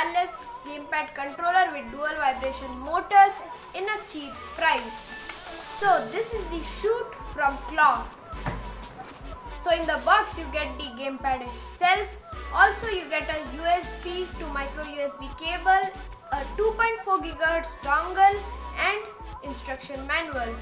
wireless gamepad controller with dual vibration motors in a cheap price. So this is the Shoot from Claw. So in the box you get the gamepad itself. Also you get a USB to micro USB cable, a 2.4 GHz dongle and instruction manual.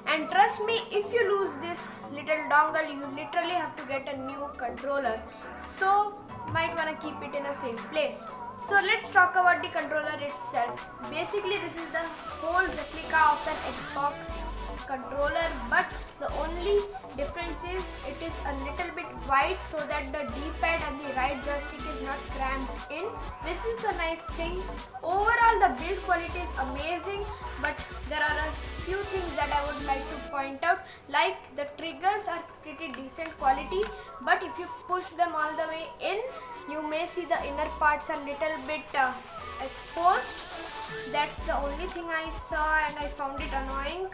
And trust me, if you lose this little dongle, you literally have to get a new controller. So might wanna keep it in a safe place. So let's talk about the controller itself. Basically this is the whole replica of an Xbox controller, but the only difference is it is a little bit wide so that the D-pad and the right joystick is not cramped in, which is a nice thing. Overall the build quality is amazing, but there are a few things that I would like to point out, like the triggers are pretty decent quality, but if you push them all the way in, you may see the inner parts a little bit exposed. That's the only thing I saw and I found it annoying.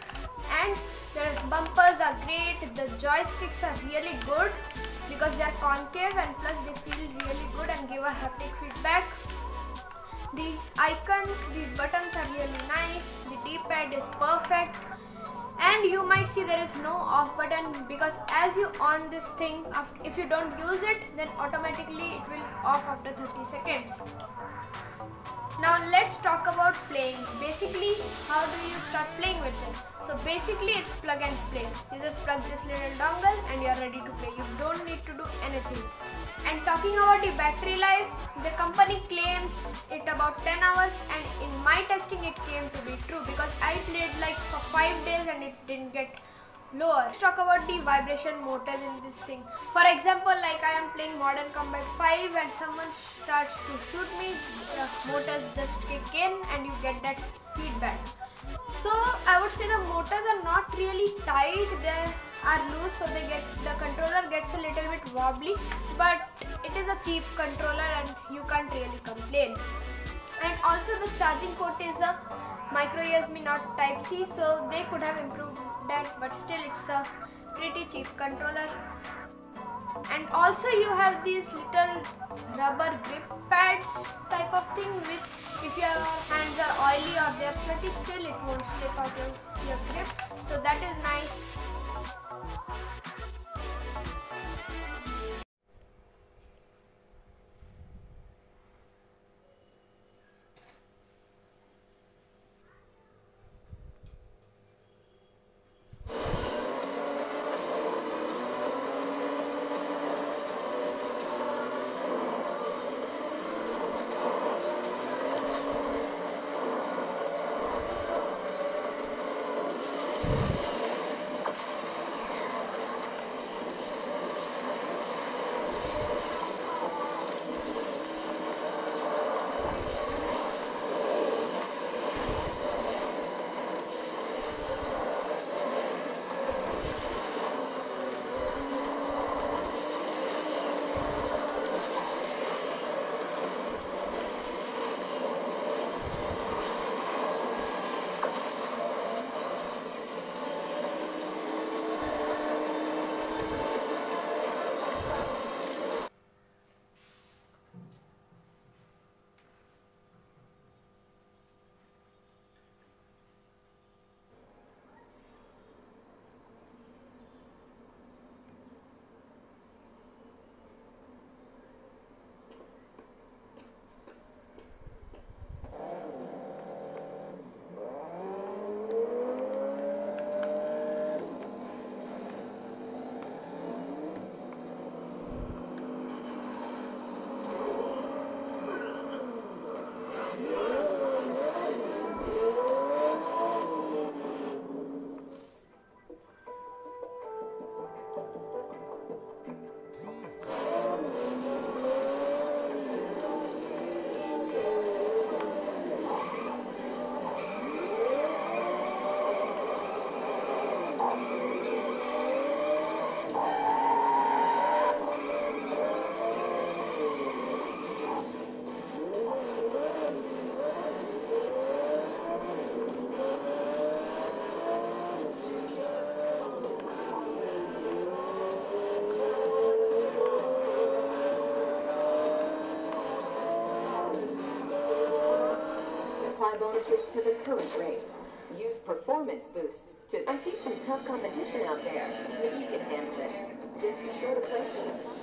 And the bumpers are great, the joysticks are really good because they are concave and plus they feel really good and give a haptic feedback. The icons, these buttons are really nice, the D-pad is perfect, and you might see there is no off button because as you on this thing, if you don't use it, then automatically it will off after 30 seconds. Now let's talk about playing. Basically, how do you start playing with it? So basically it's plug and play. You just plug this little dongle and you are ready to play. You don't need to do anything. And talking about the battery life, the company claims it about 10 hours and in my testing it came to be true because I played like for 5 days and it didn't get lower. Let's talk about the vibration motors in this thing. For example, like I am playing Modern Combat 5 and someone starts to shoot me, the motors just kick in and you get that feedback. So I would say the motors are not really tight, they are loose, so the controller gets a little bit wobbly, but it is a cheap controller and you can't really complain. And also the charging port is a micro USB, not type C, so they could have improved that, but still it's a pretty cheap controller. And also you have these little rubber grip pads type of thing, which if your hands are oily or they are sweaty, still it won't slip out of your grip, so that is nice. switch to the current race. Use performance boosts to... I see some tough competition out there. Maybe you can handle it. Just be sure to place them.